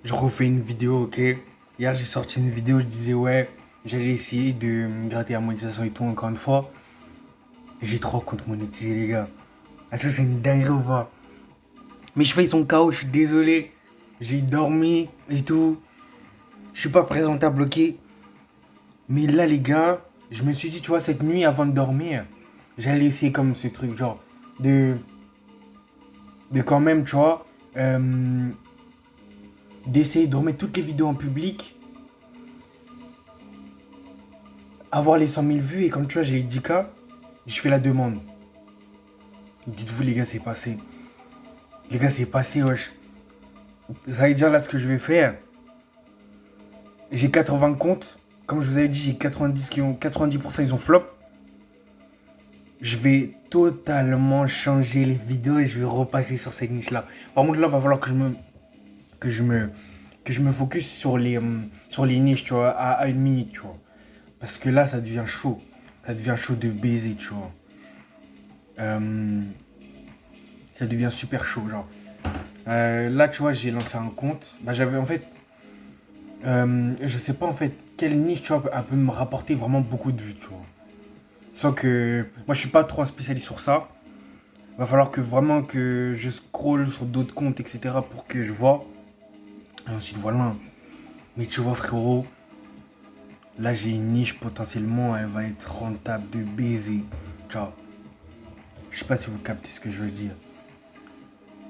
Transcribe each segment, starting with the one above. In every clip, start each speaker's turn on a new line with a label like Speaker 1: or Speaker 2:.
Speaker 1: Je refais une vidéo, ok? Hier, j'ai sorti une vidéo, je disais, ouais, j'allais essayer de gratter la monétisation et tout, encore une fois. J'ai trop compte monétisé, les gars. Ah, ça, c'est une dinguerie ou pas? Mes cheveux, ils sont KO, je suis désolé. J'ai dormi et tout. Je suis pas présentable, ok? Mais là, les gars, je me suis dit, tu vois, cette nuit, avant de dormir, j'allais essayer comme ce truc, genre, de, de quand même, tu vois, d'essayer de remettre toutes les vidéos en public, avoir les 100 000 vues, et comme tu vois, j'ai les 10K, je fais la demande. Dites-vous, les gars, c'est passé. Les gars, c'est passé, wesh. Ça veut dire là ce que je vais faire. J'ai 80 comptes. Comme je vous avais dit, j'ai 90 qui ont 90% ils ont flop. Je vais totalement changer les vidéos et je vais repasser sur cette niche là. Par contre là, il va falloir que je me que je me focus sur les niches, tu vois, à une minute, tu vois. Parce que là, ça devient chaud. Ça devient chaud de baiser, tu vois. Euh, Ça devient super chaud, genre. Là, tu vois, j'ai lancé un compte. Bah, j'avais en fait. Je sais pas en fait quelle niche, tu vois, elle peut me rapporter vraiment beaucoup de vues, tu vois. Sans que. Moi, je suis pas trop spécialiste sur ça. Va falloir que vraiment que je scroll sur d'autres comptes, etc. pour que je vois. Et ensuite, voilà. Mais tu vois, frérot, là, j'ai une niche potentiellement, elle va être rentable de baiser. Tu vois. Je sais pas si vous captez ce que je veux dire.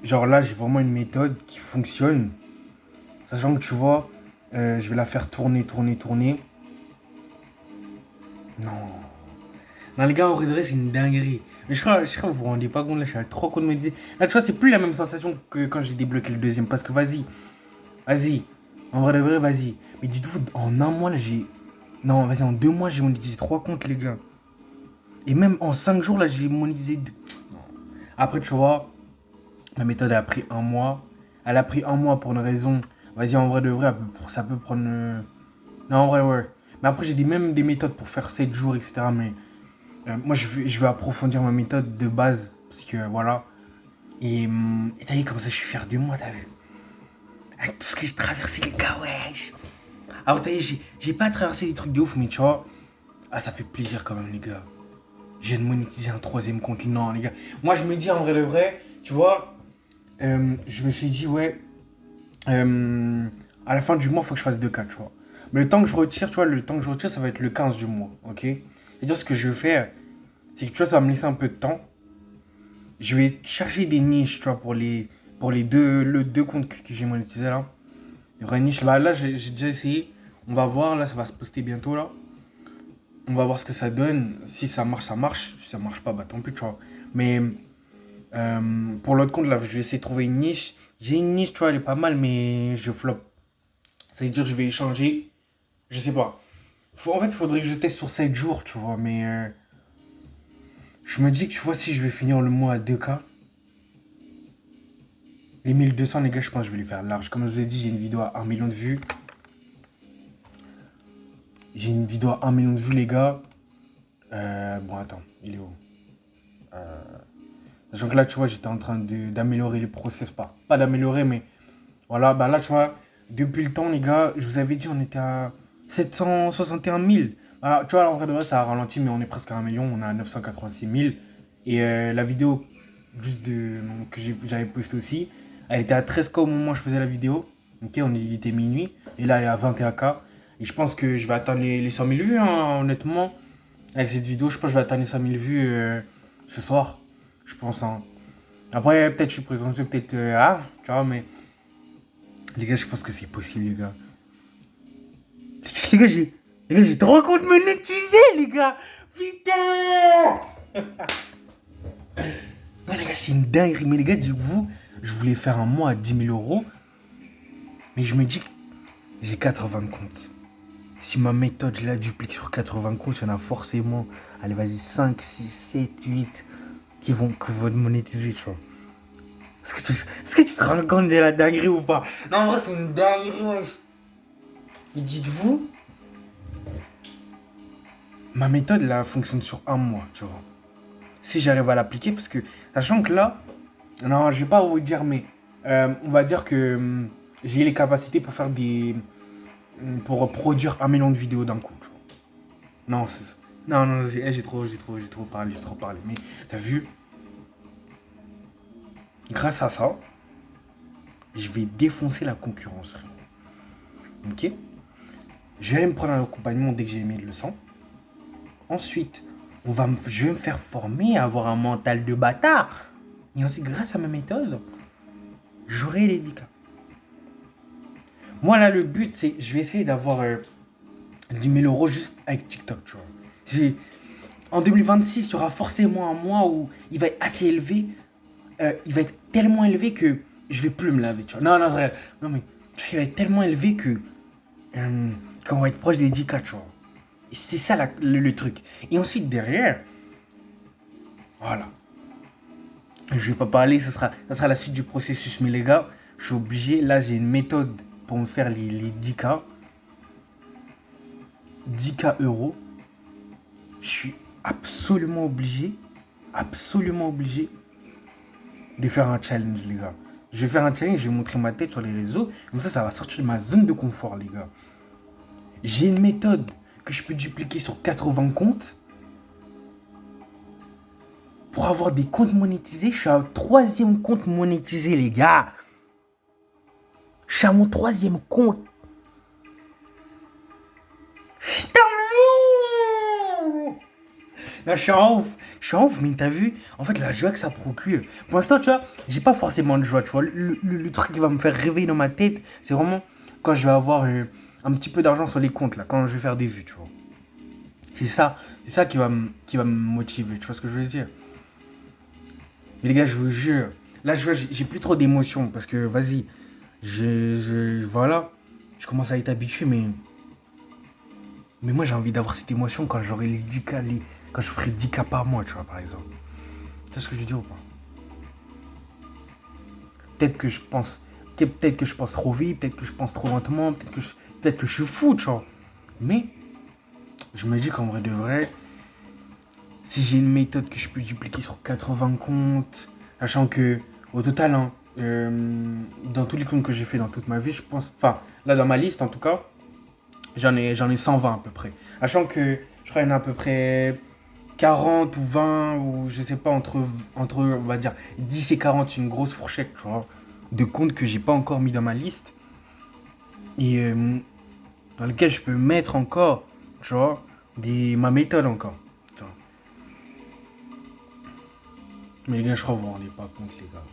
Speaker 1: Genre là, j'ai vraiment une méthode qui fonctionne. Sachant que tu vois, je vais la faire tourner, tourner, tourner. Non. Non, les gars, en vrai, c'est une dinguerie. Mais je crois que vous vous rendez pas compte, là, je suis à 3 coups de me dire. Là, tu vois, c'est plus la même sensation que quand j'ai débloqué le deuxième. Parce que vas-y, vas-y. En vrai de vrai, vas-y. Mais dites-vous, en un mois, là, j'ai. Non, vas-y, en 2 mois, j'ai monétisé 3 comptes, les gars. Et même en 5 jours, là, j'ai monétisé 2. Après, tu vois, ma méthode a pris un mois. Elle a pris un mois pour une raison. Vas-y, en vrai de vrai, ça peut prendre. Non, en vrai, ouais. Mais après, même des méthodes pour faire 7 jours, etc. Mais moi, je vais approfondir ma méthode de base. Parce que voilà. Et t'as vu comme ça, je suis fier de moi, t'as vu? Avec tout ce que j'ai traversé, les gars, wesh. Alors, t'as vu, j'ai pas traversé des trucs de ouf, mais tu vois. Ah, ça fait plaisir quand même, les gars. Je viens de monétiser un troisième compte. Non, les gars. Moi, je me dis en vrai, le vrai, tu vois. Je me suis dit, ouais. À la fin du mois, il faut que je fasse 2K, tu vois. Mais le temps que je retire, tu vois, le temps que je retire, ça va être le 15 du mois, ok? C'est-à-dire, ce que je vais faire, c'est que tu vois, ça va me laisser un peu de temps. Je vais chercher des niches, tu vois, pour les deux comptes que j'ai monétisés là. Il y aura une niche là. Là, j'ai déjà essayé. On va voir, là, ça va se poster bientôt là. On va voir ce que ça donne. Si ça marche, ça marche. Si ça marche pas, bah tant pis, tu vois. Mais pour l'autre compte, là, je vais essayer de trouver une niche. J'ai une niche, tu vois, elle est pas mal, mais je flop. Ça veut dire que je vais échanger. Je sais pas. En fait, il faudrait que je teste sur 7 jours, tu vois. Mais je me dis que, tu vois, si je vais finir le mois à 2K, les 1200, les gars, je pense que je vais les faire large. Comme je vous ai dit, j'ai une vidéo à 1 million de vues. J'ai une vidéo à 1 million de vues, les gars. Bon, attends, il est où? Sachant que là, tu vois, j'étais en train d'améliorer le process. Pas d'améliorer, mais voilà. Bah là, tu vois, depuis le temps, les gars, je vous avais dit, on était à 761 000. Bah, tu vois, en vrai de vrai, ça a ralenti, mais on est presque à 1 million. On est à 986 000. Et la vidéo juste que j'avais postée aussi, elle était à 13K au moment où je faisais la vidéo. Ok, il était minuit. Et là, elle est à 21K. Et je pense que je vais atteindre les 100 000 vues, hein, honnêtement. Avec cette vidéo, je pense que je vais atteindre les 100 000 vues ce soir. Je pense, hein. Après, peut-être je suis prétentieux, peut-être. Tu vois, mais. Les gars, je pense que c'est possible, les gars. Les gars, j'ai trop compte monétisé, les gars. Putain. Non, les gars, c'est une dinguerie. Mais les gars, dites-vous, je voulais faire un mois à 10 000 euros. Mais je me dis que j'ai 80 comptes. Si ma méthode, je la duplique sur 80 comptes, il y en a forcément, allez, vas-y, 5, 6, 7, 8 qui vont monétiser, tu vois. Est-ce que tu te rends compte de la dinguerie ou pas? Non, en vrai, c'est une dinguerie, wesh. Mais dites-vous, ma méthode, là, fonctionne sur un mois, tu vois. Si j'arrive à l'appliquer, parce que, sachant que là, non, je vais pas vous dire, mais on va dire que j'ai les capacités pour faire pour produire 1 million de vidéos d'un coup, tu vois. Non, non, j'ai trop parlé. Mais t'as vu, grâce à ça, je vais défoncer la concurrence, frérot. Ok? Je vais aller me prendre un accompagnement dès que j'ai mes leçons. Ensuite, je vais me faire former, avoir un mental de bâtard. Et ensuite, grâce à ma méthode, j'aurai les 10K. Moi, là, le but, c'est je vais essayer d'avoir 10 000 euros juste avec TikTok, tu vois. En 2026, il y aura forcément un mois où il va être assez élevé. Il va être tellement élevé que je vais plus me laver, tu vois. Non, vrai. Non, mais tu vois, il va être tellement élevé que qu'on va être proche des 10K, tu vois. Et c'est ça le truc. Et ensuite, derrière, voilà. Je vais pas parler, ça sera la suite du processus. Mais les gars, je suis obligé. Là, j'ai une méthode pour me faire les 10K. 10K euros. Je suis absolument obligé de faire un challenge, les gars. Je vais faire un challenge, je vais montrer ma tête sur les réseaux. Comme ça va sortir de ma zone de confort, les gars. J'ai une méthode que je peux dupliquer sur 80 comptes. Pour avoir des comptes monétisés, je suis à 3e compte monétisé, les gars. Je suis à mon 3e compte. Putain, non, je suis en ouf, mais t'as vu, en fait, la joie que ça procure. Pour l'instant, tu vois, j'ai pas forcément de joie, tu vois. Le truc qui va me faire réveiller dans ma tête, c'est vraiment quand je vais avoir un petit peu d'argent sur les comptes, là, quand je vais faire des vues, tu vois. C'est ça qui va me motiver, tu vois ce que je veux dire. Mais les gars, je vous jure, là, je vois, j'ai plus trop d'émotions, parce que, vas-y, voilà, je commence à être habitué, mais moi, j'ai envie d'avoir cette émotion quand j'aurai les 10K, quand je ferai 10K par mois, tu vois, par exemple. Tu sais ce que je veux dire ou pas? Peut-être que je pense trop vite, peut-être que je pense trop lentement, peut-être que je suis fou, tu vois. Mais je me dis qu'en vrai de vrai, si j'ai une méthode que je peux dupliquer sur 80 comptes, sachant que au total, hein, dans tous les comptes que j'ai fait dans toute ma vie, je pense, enfin là dans ma liste en tout cas, j'en ai 120 à peu près. Sachant que je crois qu'il y en a à peu près 40 ou 20 ou je sais pas, entre on va dire 10 et 40, une grosse fourchette, tu vois, de comptes que j'ai pas encore mis dans ma liste et dans lequel je peux mettre encore, tu vois, ma méthode encore, tu vois. Mais les gars, je crois que vous vous rendez pas compte, les gars.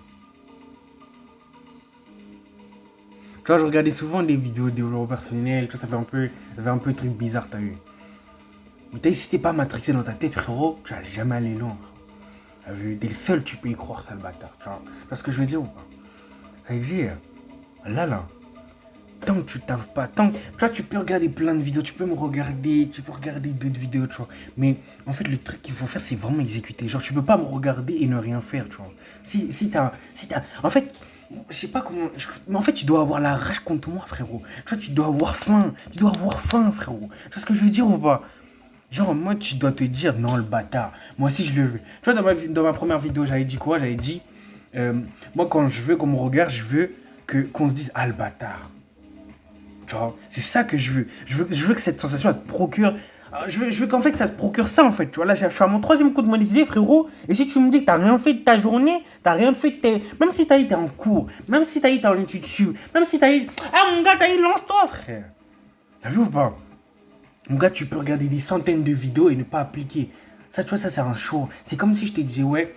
Speaker 1: Tu vois, je regardais souvent des vidéos de développement personnel, tu vois, ça fait un peu truc bizarre, t'as vu. Mais t'as vu, si t'es pas matrixé dans ta tête, frérot, tu vas jamais aller loin, frérot. T'as vu, t'es le seul, tu peux y croire, sale bâtard, tu vois. Tu vois ce que je veux dire ou pas? Ça veut dire, là, tant que tu taffes pas, tu vois, tu peux regarder plein de vidéos, tu peux regarder d'autres vidéos, tu vois. Mais en fait, le truc qu'il faut faire, c'est vraiment exécuter. Genre, tu peux pas me regarder et ne rien faire, tu vois. En fait, je sais pas comment, mais en fait, tu dois avoir la rage contre moi, frérot. Tu vois, tu dois avoir faim, frérot. Tu vois ce que je veux dire ou pas? Genre, moi, tu dois te dire, non, le bâtard, moi aussi, je le veux. Tu vois, dans ma première vidéo, j'avais dit quoi? J'avais dit, moi, quand je veux qu'on me regarde, je veux qu'on se dise, ah, le bâtard. Tu vois, c'est ça que je veux. Je veux que cette sensation, elle te procure. Je veux qu'en fait, ça te procure ça, en fait. Tu vois, là, je suis à mon 3e compte monétisé, frérot. Et si tu me dis que t'as rien fait de ta journée, t'as rien fait de tes. Même si t'as été en cours, même si t'as été en études sup, même si t'as eu. Ah, mon gars, t'as eu, lance-toi, frère. T'as vu ou pas? Mon gars, tu peux regarder des centaines de vidéos et ne pas appliquer. Ça, tu vois, ça, c'est un show. C'est comme si je te disais, ouais.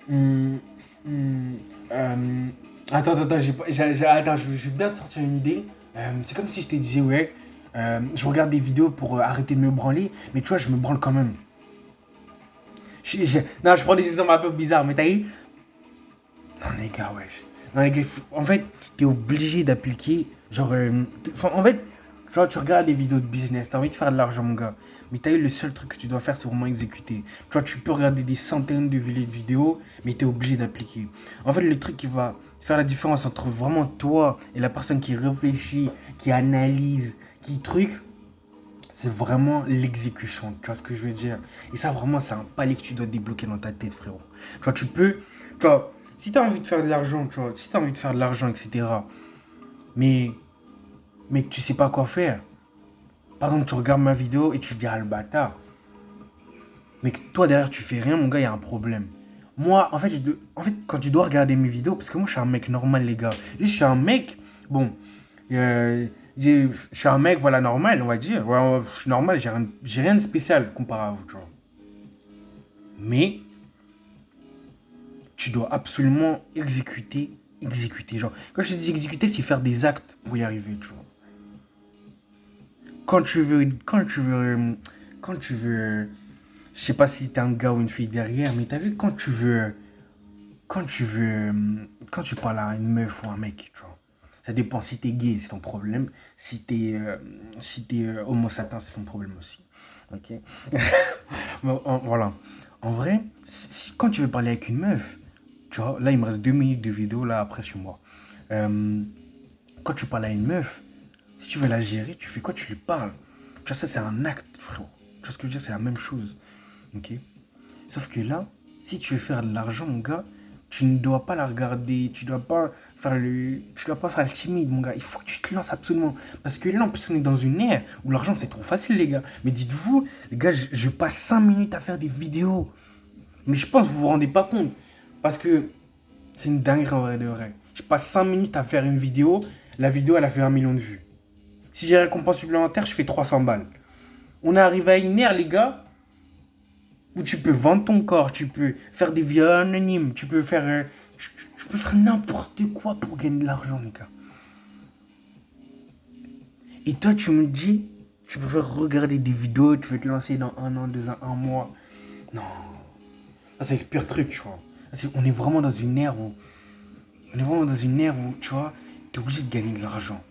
Speaker 1: Hum, hum, euh, attends, attends, je vais bien te sortir une idée. C'est comme si je te disais, ouais, je regarde des vidéos pour arrêter de me branler, mais tu vois, je me branle quand même. Non, je prends des exemples un peu bizarres, mais t'as eu. Non, les gars, wesh. Non, les gars, en fait, t'es obligé d'appliquer. Genre, en fait, genre, tu regardes des vidéos de business, t'as envie de faire de l'argent, mon gars. Mais t'as eu le seul truc que tu dois faire, c'est vraiment exécuter. Tu vois, tu peux regarder des centaines de vidéos, mais t'es obligé d'appliquer. En fait, le truc qui va faire la différence entre vraiment toi et la personne qui réfléchit, qui analyse, qui truc, c'est vraiment l'exécution. Tu vois ce que je veux dire? Et ça, vraiment, c'est un palier que tu dois débloquer dans ta tête, frérot. Tu vois, tu vois, si t'as envie de faire de l'argent, tu vois, si t'as envie de faire de l'argent, etc., mais que tu sais pas quoi faire. Par exemple, tu regardes ma vidéo et tu te dis, ah le bâtard. Mais que toi derrière tu fais rien, mon gars, il y a un problème. Moi, quand tu dois regarder mes vidéos, parce que moi je suis un mec normal, les gars. Je suis un mec, bon, euh, je suis un mec, voilà, normal, on va dire. Ouais, je suis normal, j'ai rien de spécial comparé à vous, tu vois. Mais tu dois absolument exécuter. Genre, quand je te dis exécuter, c'est faire des actes pour y arriver, tu vois. Quand tu veux, je sais pas si t'es un gars ou une fille derrière, mais t'as vu, quand tu parles à une meuf ou un mec, tu vois, ça dépend si t'es gay, c'est ton problème, si t'es homo sapiens, c'est ton problème aussi, ok. Bon, voilà. En vrai, quand tu veux parler avec une meuf, tu vois, là il me reste 2 minutes de vidéo là après chez moi. Euh, Quand tu parles à une meuf, si tu veux la gérer, tu fais quoi? Tu lui parles. Tu vois, ça c'est un acte, frérot. Tu vois ce que je veux dire? C'est la même chose. Ok? Sauf que là, si tu veux faire de l'argent, mon gars, tu ne dois pas la regarder, tu dois pas faire le timide, mon gars. Il faut que tu te lances absolument. Parce que là, en plus, on est dans une ère où l'argent, c'est trop facile, les gars. Mais dites-vous, les gars, je passe 5 minutes à faire des vidéos. Mais je pense que vous vous rendez pas compte. Parce que c'est une dinguerie en vrai de vrai. Je passe 5 minutes à faire une vidéo. La vidéo, elle a fait 1 million de vues. Si j'ai récompense supplémentaire, je fais 300 balles. On est arrivé à une ère, les gars, où tu peux vendre ton corps, tu peux faire des vidéos anonymes, tu peux faire n'importe quoi pour gagner de l'argent, les gars. Et toi, tu me dis, tu préfères regarder des vidéos, tu veux te lancer dans 1 an, 2 ans, 1 mois. Non, ça c'est le pire truc, tu vois. On est vraiment dans une ère où, tu vois, t'es obligé de gagner de l'argent.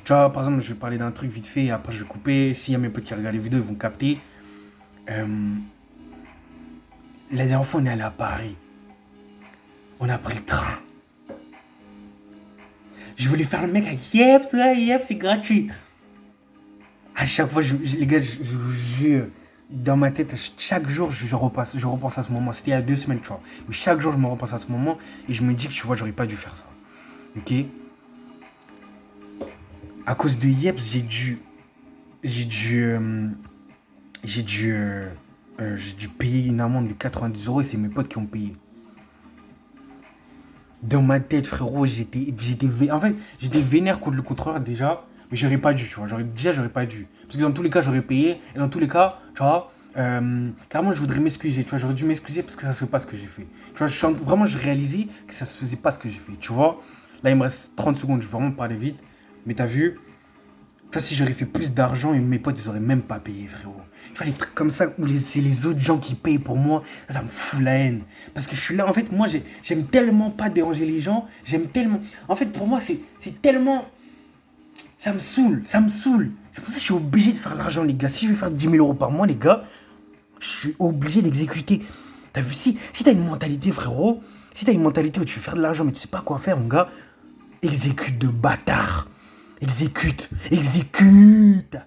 Speaker 1: Tu vois, par exemple, je vais parler d'un truc vite fait, et après je vais couper. S'il y a mes potes qui regardent les vidéos, ils vont capter. Euh, la dernière fois, on est allé à Paris. On a pris le train. Je voulais faire le mec avec Yeps, ouais, Yeps, c'est gratuit. À chaque fois, les gars, je vous jure, dans ma tête, chaque jour, je repense à ce moment. C'était il y a 2 semaines, tu vois. Mais chaque jour, je me repense à ce moment et je me dis que, tu vois, j'aurais pas dû faire ça. Ok? À cause de Yeps, j'ai dû, euh, j'ai dû, euh, j'ai dû payer une amende de 90 euros et c'est mes potes qui ont payé. Dans ma tête, frérot, j'étais vénère contre le contrôleur déjà, mais j'aurais pas dû, tu vois. J'aurais pas dû. Parce que dans tous les cas, j'aurais payé, et dans tous les cas, tu vois, carrément, je voudrais m'excuser, tu vois. J'aurais dû m'excuser parce que ça se fait pas ce que j'ai fait. Tu vois, vraiment, je réalisais que ça se faisait pas ce que j'ai fait, tu vois. Là, il me reste 30 secondes, je vais vraiment parler vite, mais t'as vu, tu vois, si j'aurais fait plus d'argent et mes potes, ils auraient même pas payé, frérot. Tu vois, les trucs comme ça où c'est les autres gens qui payent pour moi, ça me fout la haine. Parce que je suis là, en fait, moi, j'aime tellement pas déranger les gens. J'aime tellement. En fait, pour moi, c'est tellement. Ça me saoule, ça me saoule. C'est pour ça que je suis obligé de faire l'argent, les gars. Si je veux faire 10 000 euros par mois, les gars, je suis obligé d'exécuter. T'as vu, si t'as une mentalité, frérot, si t'as une mentalité où tu veux faire de l'argent, mais tu sais pas quoi faire, mon gars, exécute de bâtard. Exécute, exécute.